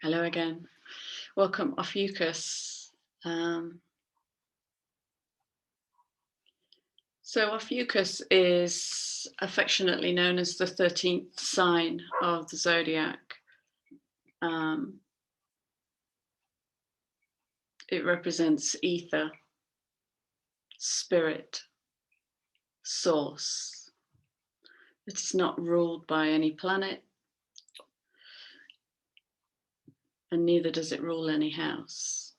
Hello again. Welcome, Ophiuchus. So Ophiuchus is affectionately known as the 13th sign of the zodiac. It represents ether, spirit, source. It is not ruled by any planet, and neither does it rule any house.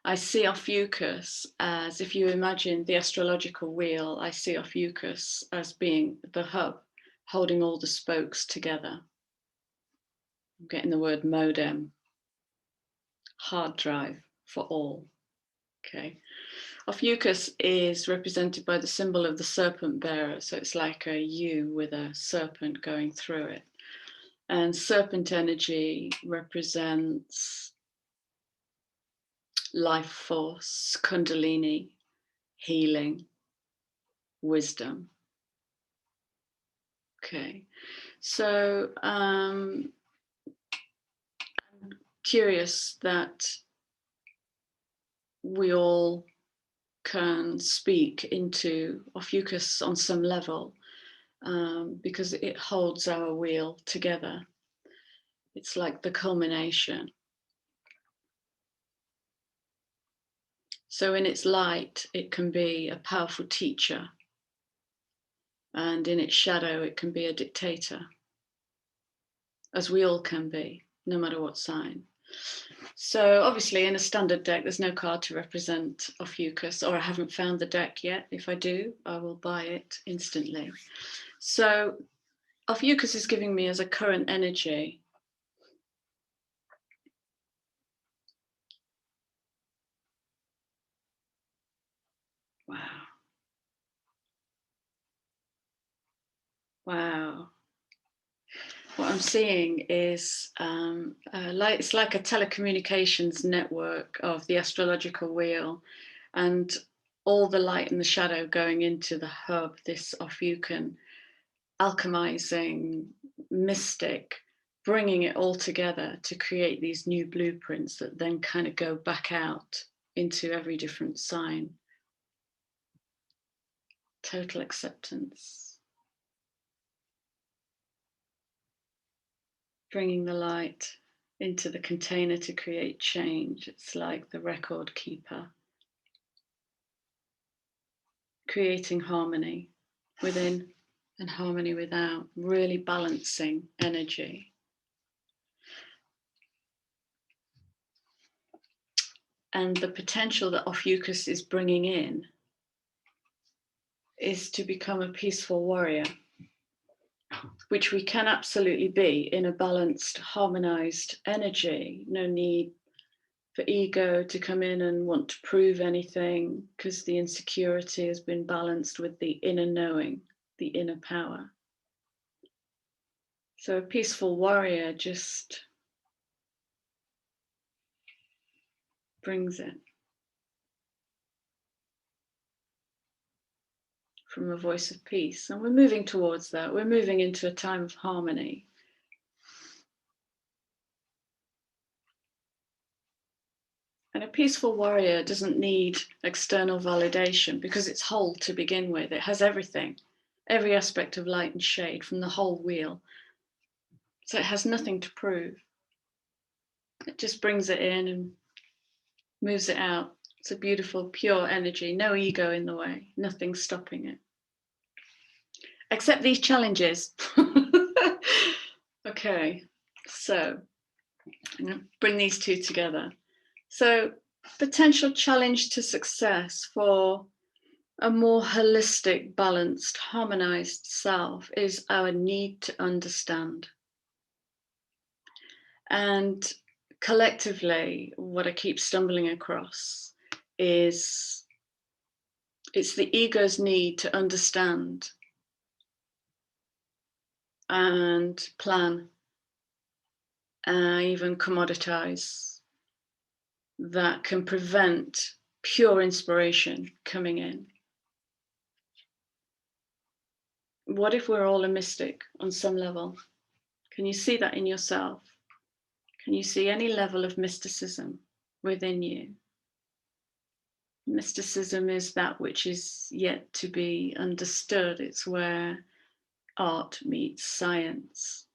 I see Ophiuchus as, if you imagine the astrological wheel, I see Ophiuchus as being the hub, holding all the spokes together. I'm getting the word modem, hard drive for all. Okay. Ophiuchus is represented by the symbol of the serpent bearer. So it's like a U with a serpent going through it. And serpent energy represents life force, kundalini, healing, wisdom. Okay. So I'm curious that we all can speak into Ophiuchus on some level, because it holds our wheel together. It's like the culmination. So in its light, it can be a powerful teacher, and in its shadow, it can be a dictator, as we all can be, no matter what sign. So obviously in a standard deck, there's no card to represent Ophiuchus, or I haven't found the deck yet. If I do, I will buy it instantly. So Ophiuchus is giving me as a current energy. Wow. Wow. What I'm seeing is it's like a telecommunications network of the astrological wheel, and all the light and the shadow going into the hub, this Ophiucan, alchemizing mystic, bringing it all together to create these new blueprints that then kind of go back out into every different sign. Total acceptance. Bringing the light into the container to create change. It's like the record keeper. Creating harmony within and harmony without, really balancing energy. And the potential that Ophiuchus is bringing in is to become a peaceful warrior, which we can absolutely be in a balanced, harmonized energy. No need for ego to come in and want to prove anything, because the insecurity has been balanced with the inner knowing, the inner power. So a peaceful warrior just brings it from a voice of peace. And we're moving towards that. We're moving into a time of harmony. And a peaceful warrior doesn't need external validation, because it's whole to begin with. It has everything, every aspect of light and shade from the whole wheel. So it has nothing to prove. It just brings it in and moves it out. It's a beautiful, pure energy, no ego in the way, nothing stopping it. Except these challenges. Okay, so I'm going to bring these two together. So, potential challenge to success for a more holistic, balanced, harmonized self is our need to understand. And collectively, what I keep stumbling across is it's the ego's need to understand and plan, even commoditize, that can prevent pure inspiration coming in. What if we're all a mystic on some level? Can you see that in yourself? Can you see any level of mysticism within you? Mysticism is that which is yet to be understood. It's where art meets science.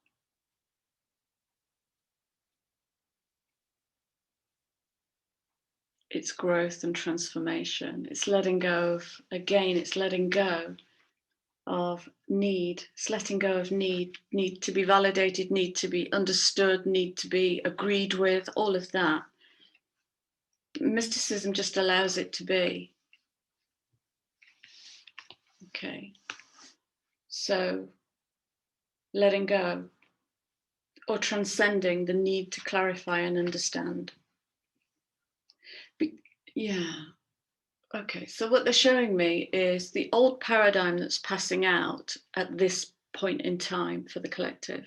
It's growth and transformation. It's letting go of, again, it's letting go of need. It's letting go of need to be validated, need to be understood, need to be agreed with, all of that. Mysticism just allows it to be. Okay. So letting go or transcending the need to clarify and understand. Yeah. Okay, so what they're showing me is the old paradigm that's passing out at this point in time for the collective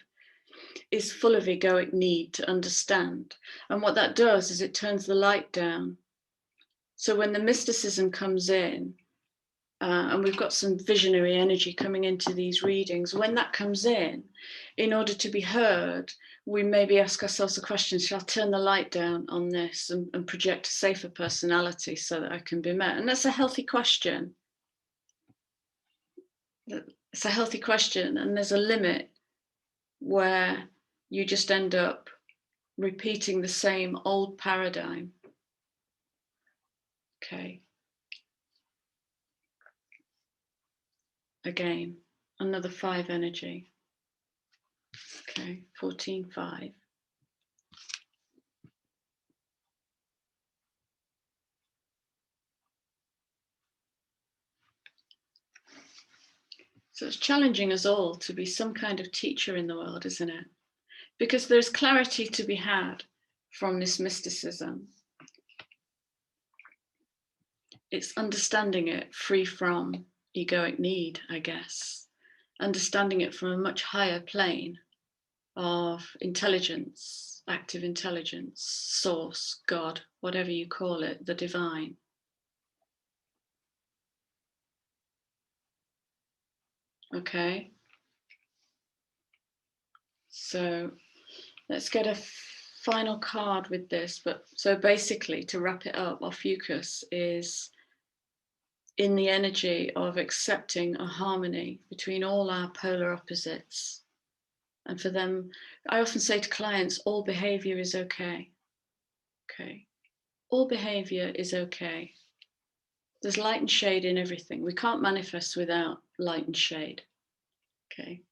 is full of egoic need to understand. And what that does is it turns the light down. So when the mysticism comes in, and we've got some visionary energy coming into these readings, when that comes in order to be heard, we maybe ask ourselves the question, shall I turn the light down on this and project a safer personality so that I can be met? And that's a healthy question. It's a healthy question, and there's a limit where you just end up repeating the same old paradigm. Okay. Again, another 5 energy. Okay, 14-5. So it's challenging us all to be some kind of teacher in the world, isn't it? Because there's clarity to be had from this mysticism. It's understanding it free from egoic need, I guess. Understanding it from a much higher plane of intelligence, active intelligence, source, God, whatever you call it, the divine. Okay. So let's get a final card with this. But so basically, to wrap it up, Ophiuchus is in the energy of accepting a harmony between all our polar opposites. And for them, I often say to clients, all behavior is okay. Okay. All behavior is okay. There's light and shade in everything. We can't manifest without light and shade. Okay.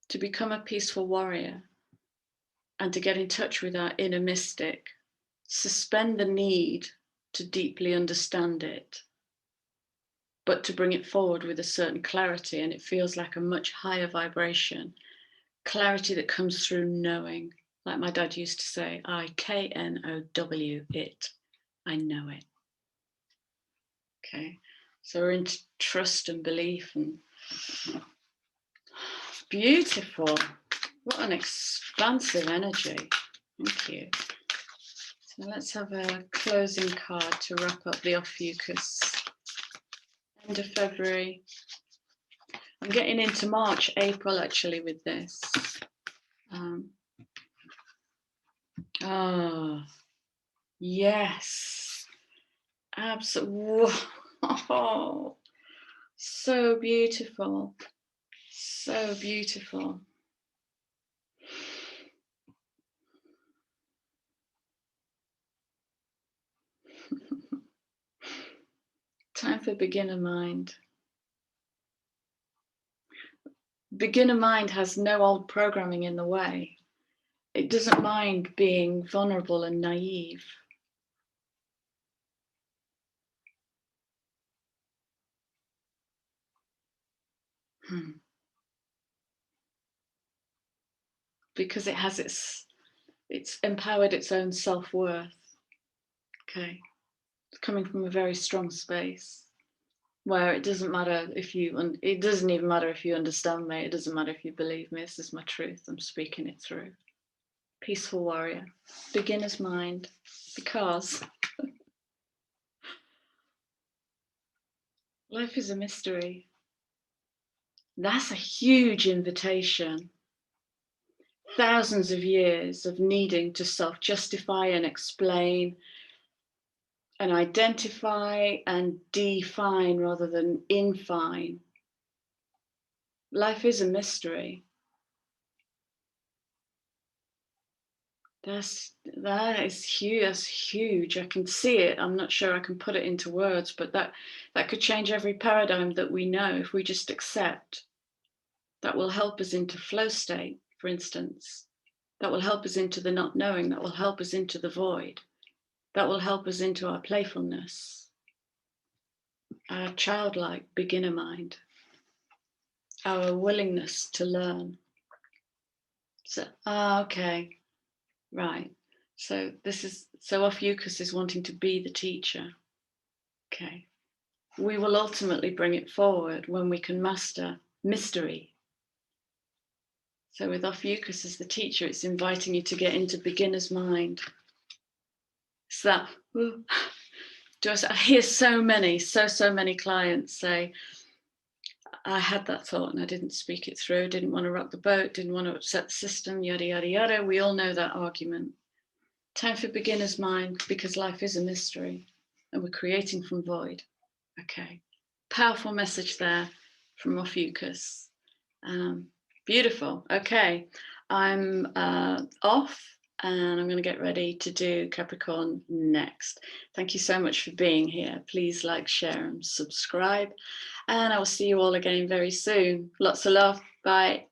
To become a peaceful warrior and to get in touch with our inner mystic, suspend the need to deeply understand it, but to bring it forward with a certain clarity. And it feels like a much higher vibration, clarity that comes through knowing. Like my dad used to say, I-K-N-O-W it. I know it. Okay. So we're into trust and belief, and beautiful. What an expansive energy. Thank you. So let's have a closing card to wrap up the Ophiuchus. End of February. I'm getting into March, April actually with this. Oh, yes. Absolutely. Oh, so beautiful. So beautiful. Time for beginner mind. Beginner mind has no old programming in the way. It doesn't mind being vulnerable and naive. Because it has it's empowered its own self-worth. Okay. It's coming from a very strong space where it doesn't matter if you, it doesn't even matter if you understand me. It doesn't matter if you believe me. This is my truth. I'm speaking it through. Peaceful warrior, beginner's mind, because life is a mystery. That's a huge invitation. thousands of years of needing to self-justify and explain and identify and define rather than infine. Life is a mystery. That is huge. That's huge. I can see it. I'm not sure I can put it into words, but that could change every paradigm that we know if we just accept. That will help us into flow state, for instance. That will help us into the not knowing. That will help us into the void. That will help us into our playfulness, our childlike beginner mind, our willingness to learn. So, okay, right. So Ophiuchus is wanting to be the teacher. Okay. We will ultimately bring it forward when we can master mystery. So with Ophiuchus as the teacher, it's inviting you to get into beginner's mind. So that, I hear so many clients say, I had that thought and I didn't speak it through, didn't want to rock the boat, didn't want to upset the system, yada, yada, yada. We all know that argument. Time for beginner's mind, because life is a mystery and we're creating from void. Okay. Powerful message there from Ophiuchus. Beautiful. Okay. I'm off and I'm going to get ready to do Capricorn next. Thank you so much for being here. Please like, share and subscribe. And I will see you all again very soon. Lots of love. Bye.